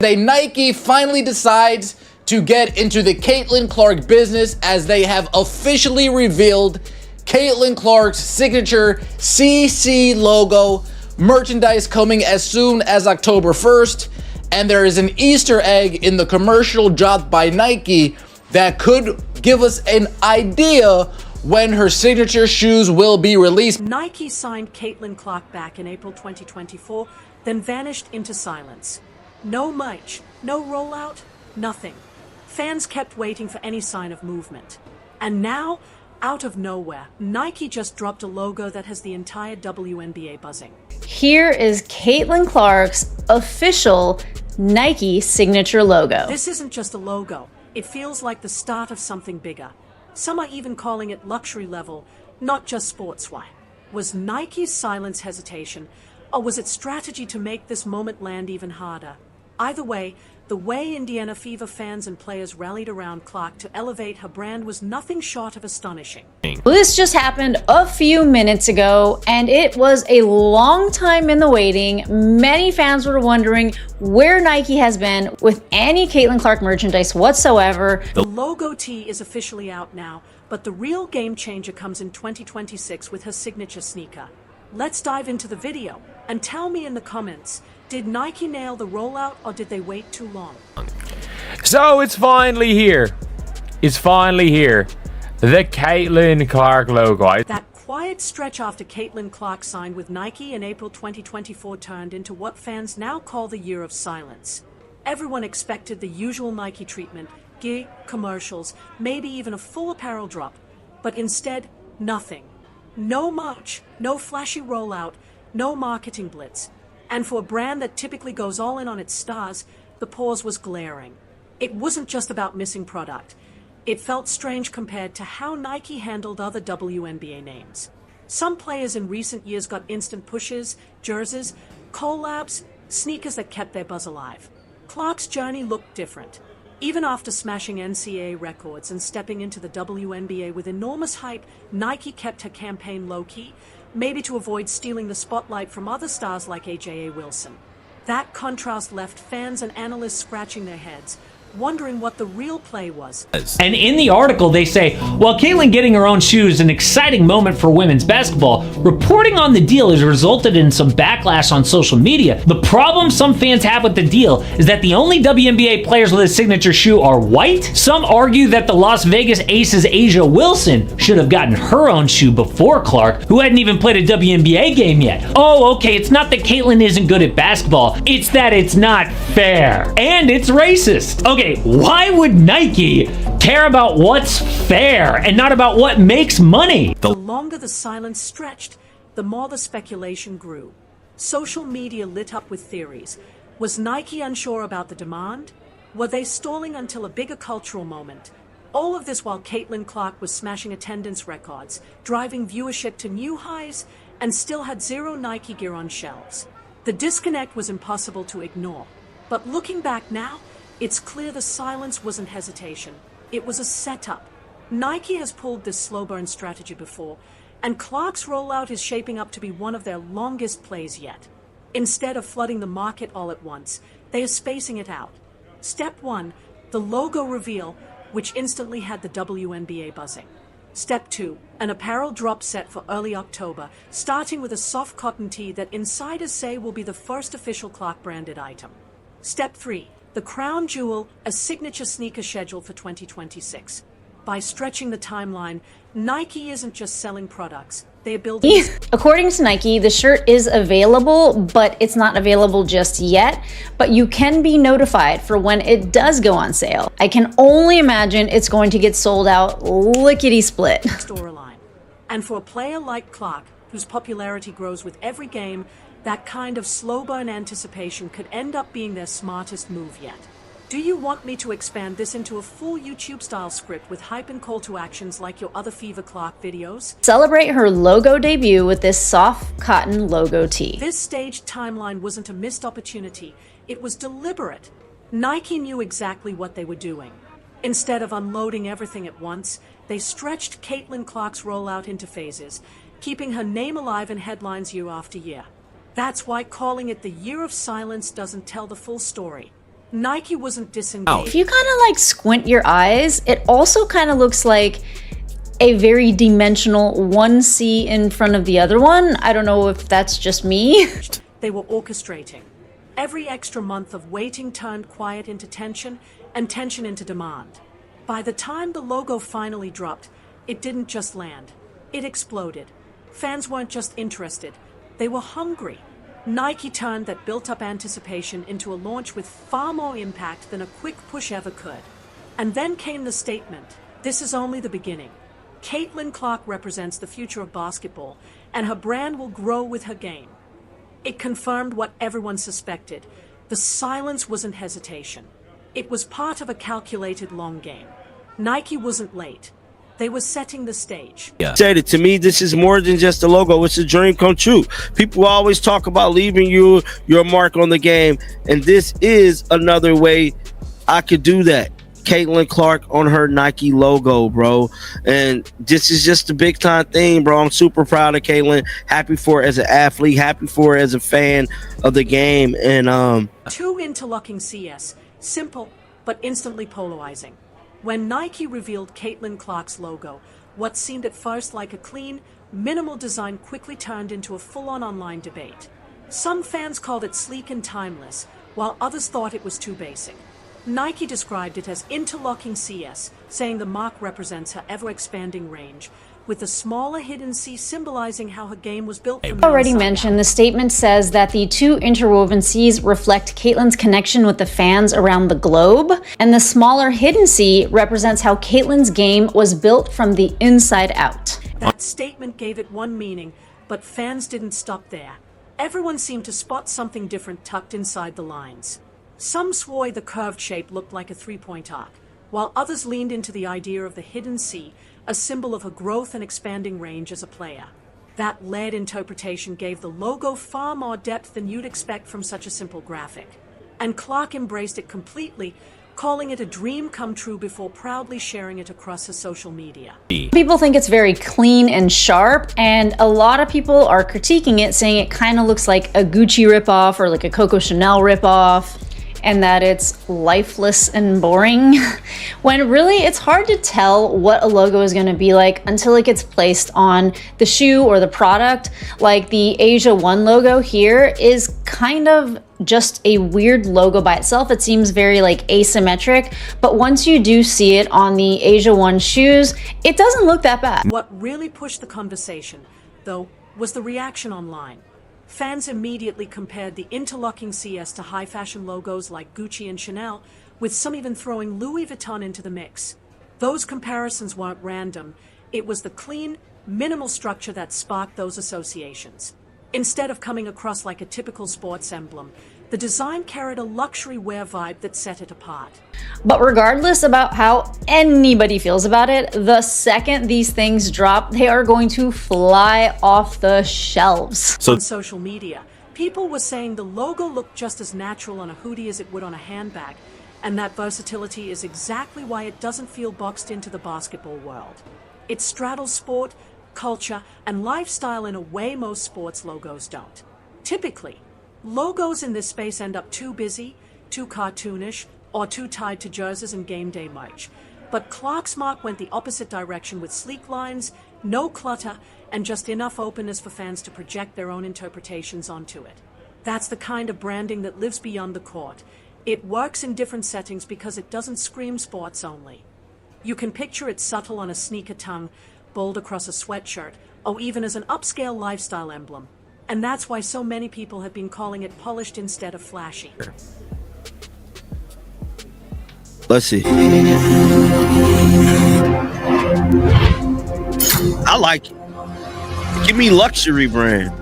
Nike finally decides to get into the Caitlin Clark business as they have officially revealed Caitlin Clark's signature CC logo merchandise coming as soon as October 1st. And there is an Easter egg in the commercial dropped by Nike that could give us an idea when her signature shoes will be released. Nike signed Caitlin Clark back in April 2024, then vanished into silence. No merch, no rollout, nothing. Fans kept waiting for any sign of movement. And now, out of nowhere, Nike just dropped a logo that has the entire WNBA buzzing. Here is Caitlin Clark's official Nike signature logo. This isn't just a logo. It feels like the start of something bigger. Some are even calling it luxury level, not just sportswear. Was Nike's silence hesitation, or was it strategy to make this moment land even harder? Either way, the way Indiana Fever fans and players rallied around Clark to elevate her brand was nothing short of astonishing. Well, this just happened a few minutes ago, and it was a long time in the waiting. Many fans were wondering where Nike has been with any Caitlin Clark merchandise whatsoever. The logo tee is officially out now, but the real game changer comes in 2026 with her signature sneaker. Let's dive into the video, and tell me in the comments, did Nike nail the rollout or did they wait too long? So it's finally here. It's finally here. The Caitlin Clark logo. That quiet stretch after Caitlin Clark signed with Nike in April 2024 turned into what fans now call the year of silence. Everyone expected the usual Nike treatment, gear, commercials, maybe even a full apparel drop. But instead, nothing. No merch, no flashy rollout, no marketing blitz. And for a brand that typically goes all in on its stars, the pause was glaring. It wasn't just about missing product. It felt strange compared to how Nike handled other WNBA names. Some players in recent years got instant pushes, jerseys, collabs, sneakers that kept their buzz alive. Clark's journey looked different. Even after smashing NCAA records and stepping into the WNBA with enormous hype, Nike kept her campaign low-key, maybe to avoid stealing the spotlight from other stars like A.J.A. Wilson. That contrast left fans and analysts scratching their heads, wondering what the real play was. And in the article they say, while Caitlin getting her own shoes is an exciting moment for women's basketball, reporting on the deal has resulted in some backlash on social media. The problem some fans have with the deal is that the only WNBA players with a signature shoe are white. Some argue that the Las Vegas Aces Asia Wilson should have gotten her own shoe before Clark, who hadn't even played a WNBA game yet. Oh, okay, it's not that Caitlin isn't good at basketball, it's that it's not fair. And it's racist. Okay, why would Nike care about what's fair and not about what makes money? The longer the silence stretched, the more the speculation grew. Social media lit up with theories. Was Nike unsure about the demand? Were they stalling until a bigger cultural moment? All of this while Caitlin Clark was smashing attendance records, driving viewership to new highs, and still had zero Nike gear on shelves. The disconnect was impossible to ignore. But looking back now, it's clear the silence wasn't hesitation. It was a setup. Nike has pulled this slow burn strategy before, and Clark's rollout is shaping up to be one of their longest plays yet. Instead of flooding the market all at once, they are spacing it out. Step 1, the logo reveal, which instantly had the WNBA buzzing. Step 2, an apparel drop set for early October, starting with a soft cotton tee that insiders say will be the first official Clark branded item. Step 3, the crown jewel, a signature sneaker schedule for 2026. By stretching the timeline, Nike isn't just selling products, they are building... According to Nike, the shirt is available, but it's not available just yet. But you can be notified for when it does go on sale. I can only imagine it's going to get sold out lickety-split. Storyline. And for a player like Clark, whose popularity grows with every game, that kind of slow burn anticipation could end up being their smartest move yet. Do you want me to expand this into a full YouTube-style script with hype and call to actions like your other Fever Clark videos? Celebrate her logo debut with this soft cotton logo tee. This staged timeline wasn't a missed opportunity. It was deliberate. Nike knew exactly what they were doing. Instead of unloading everything at once, they stretched Caitlin Clark's rollout into phases, keeping her name alive in headlines year after year. That's why calling it the Year of Silence doesn't tell the full story. Nike wasn't disengaged. If you kind of like squint your eyes, it also kind of looks like a very dimensional one C in front of the other one. I don't know if that's just me. They were orchestrating. Every extra month of waiting turned quiet into tension and tension into demand. By the time the logo finally dropped, it didn't just land. It exploded. Fans weren't just interested. They were hungry. Nike turned that built-up anticipation into a launch with far more impact than a quick push ever could. And then came the statement, "This is only the beginning." Caitlin Clark represents the future of basketball, and her brand will grow with her game. It confirmed what everyone suspected. The silence wasn't hesitation. It was part of a calculated long game. Nike wasn't late. They were setting the stage. Said it to me, this is more than just a logo. It's a dream come true. People always talk about leaving your mark on the game, and this is another way I could do that. Caitlin Clark on her Nike logo, bro. And this is just a big time thing, bro. I'm super proud of Caitlin. Happy for her as an athlete. Happy for her as a fan of the game. And Two interlocking CS, simple but instantly polarizing. When Nike revealed Caitlin Clark's logo, what seemed at first like a clean, minimal design quickly turned into a full-on online debate. Some fans called it sleek and timeless, while others thought it was too basic. Nike described it as interlocking CS, saying the mark represents her ever-expanding range, with the smaller hidden C symbolizing how her game was built from the Already inside mentioned, out. the statement says that the two interwoven Cs reflect Caitlin's connection with the fans around the globe, and the smaller hidden C represents how Caitlin's game was built from the inside out. That statement gave it one meaning, but fans didn't stop there. Everyone seemed to spot something different tucked inside the lines. Some swore the curved shape looked like a three-point arc, while others leaned into the idea of the hidden C, a symbol of her growth and expanding range as a player. That layered interpretation gave the logo far more depth than you'd expect from such a simple graphic. And Clark embraced it completely, calling it a dream come true before proudly sharing it across her social media. People think it's very clean and sharp, and a lot of people are critiquing it, saying it kind of looks like a Gucci ripoff or like a Coco Chanel ripoff, and that it's lifeless and boring. When really it's hard to tell what a logo is going to be like until it gets placed on the shoe or the product. Like the Asia One logo here is kind of just a weird logo by itself. It seems very like asymmetric, but once you do see it on the Asia One shoes, it doesn't look that bad. What really pushed the conversation, though, was the reaction online. Fans immediately compared the interlocking CS to high-fashion logos like Gucci and Chanel, with some even throwing Louis Vuitton into the mix. Those comparisons weren't random. It was the clean, minimal structure that sparked those associations. Instead of coming across like a typical sports emblem, the design carried a luxury wear vibe that set it apart. But regardless about how anybody feels about it, the second these things drop, they are going to fly off the shelves. On social media, people were saying the logo looked just as natural on a hoodie as it would on a handbag, and that versatility is exactly why it doesn't feel boxed into the basketball world. It straddles sport, culture, and lifestyle in a way most sports logos don't. Typically, logos in this space end up too busy, too cartoonish, or too tied to jerseys and game day merch. But Clark's mark went the opposite direction with sleek lines, no clutter, and just enough openness for fans to project their own interpretations onto it. That's the kind of branding that lives beyond the court. It works in different settings because it doesn't scream sports only. You can picture it subtle on a sneaker tongue, bold across a sweatshirt, or even as an upscale lifestyle emblem. And that's why so many people have been calling it polished instead of flashy. let's see. I like it. Give me luxury brand.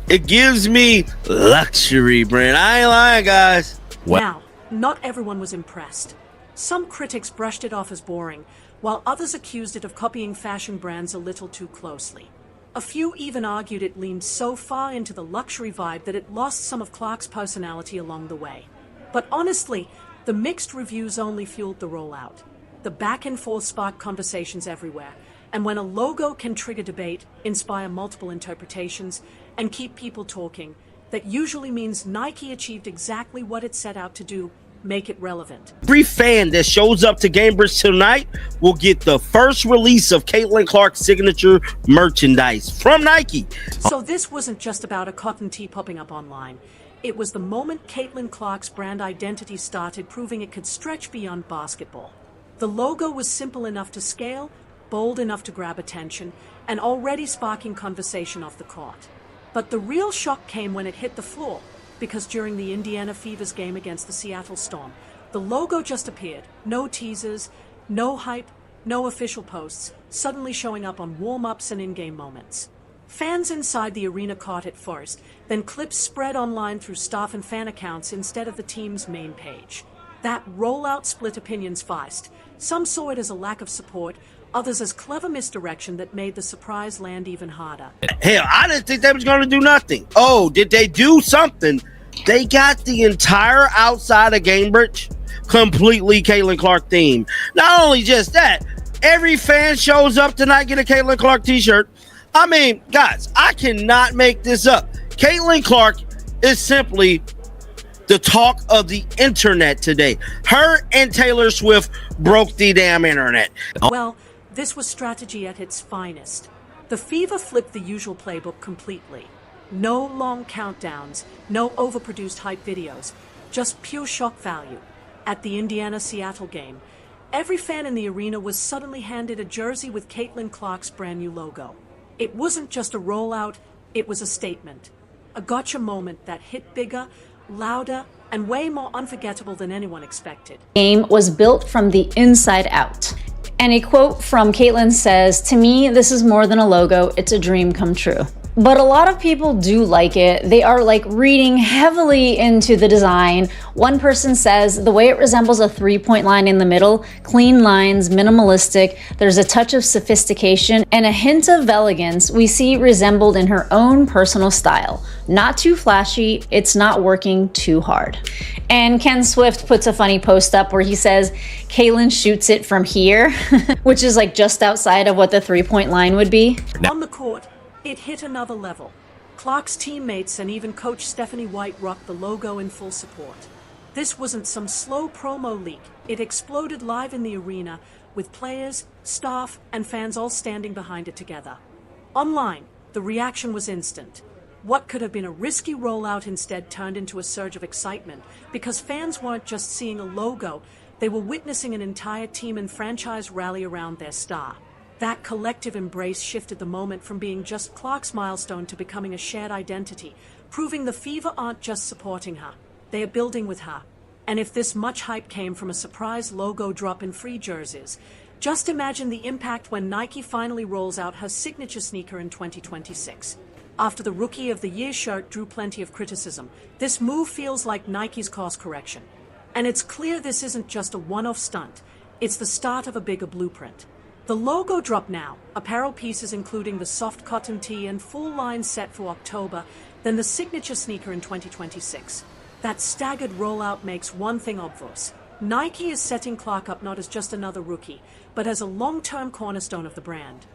It gives me luxury brand. I ain't lying, guys. Now, not everyone was impressed. Some critics brushed it off as boring, while others accused it of copying fashion brands a little too closely. A few even argued it leaned so far into the luxury vibe that it lost some of Clark's personality along the way. But honestly, the mixed reviews only fueled the rollout. The back and forth sparked conversations everywhere, and when a logo can trigger debate, inspire multiple interpretations, and keep people talking, That usually means Nike achieved exactly what it set out to do, make it relevant. Every fan that shows up to Gamebridge tonight will get the first release of Caitlin Clark's signature merchandise from Nike. So this wasn't just about a cotton tee popping up online. It was the moment Caitlin Clark's brand identity started proving it could stretch beyond basketball. The logo was simple enough to scale, bold enough to grab attention, and already sparking conversation off the court. But the real shock came when it hit the floor, because during the Indiana Fever's game against the Seattle Storm, the logo just appeared. No teasers, no hype, no official posts, suddenly showing up on warm-ups and in-game moments. Fans inside the arena caught it first, then clips spread online through staff and fan accounts instead of the team's main page. That rollout split opinions fast. Some saw it as a lack of support, others as clever misdirection that made the surprise land even harder. Hell, I didn't think they was going to do nothing. Oh, did they do something? They got the entire outside of Gamebridge completely Caitlin Clark themed. Not only just that, every fan shows up tonight get a Caitlin Clark t-shirt. I mean, guys, I cannot make this up. Caitlin Clark is simply the talk of the internet today. Her and Taylor Swift broke the damn internet. Well, this was strategy at its finest. The Fever flipped the usual playbook completely. No long countdowns, no overproduced hype videos, just pure shock value. At the Indiana-Seattle game, every fan in the arena was suddenly handed a jersey with Caitlin Clark's brand new logo. It wasn't just a rollout, it was a statement. A gotcha moment that hit bigger, louder, and way more unforgettable than anyone expected. Game was built from the inside out. And a quote from Caitlin says, "To me, this is more than a logo, it's a dream come true." But a lot of people do like it. They are like reading heavily into the design. One person says the way it resembles a three-point line in the middle, clean lines, minimalistic, there's a touch of sophistication and a hint of elegance we see resembled in her own personal style. Not too flashy, it's not working too hard. And Ken Swift puts a funny post up where he says, Caitlin shoots it from here, which is like just outside of what the three-point line would be. On the court, it hit another level. Clark's teammates and even coach Stephanie White rocked the logo in full support. This wasn't some slow promo leak. It exploded live in the arena with players, staff, and fans all standing behind it together. Online, the reaction was instant. What could have been a risky rollout instead turned into a surge of excitement because fans weren't just seeing a logo, they were witnessing an entire team and franchise rally around their star. That collective embrace shifted the moment from being just Clark's milestone to becoming a shared identity, proving the Fever aren't just supporting her, they are building with her. And if this much hype came from a surprise logo drop in free jerseys, just imagine the impact when Nike finally rolls out her signature sneaker in 2026. After the Rookie of the Year shirt drew plenty of criticism, this move feels like Nike's course correction. And it's clear this isn't just a one-off stunt, it's the start of a bigger blueprint. The logo drop now, apparel pieces including the soft cotton tee and full line set for October, then the signature sneaker in 2026. That staggered rollout makes one thing obvious. Nike is setting Clark up not as just another rookie, but as a long-term cornerstone of the brand.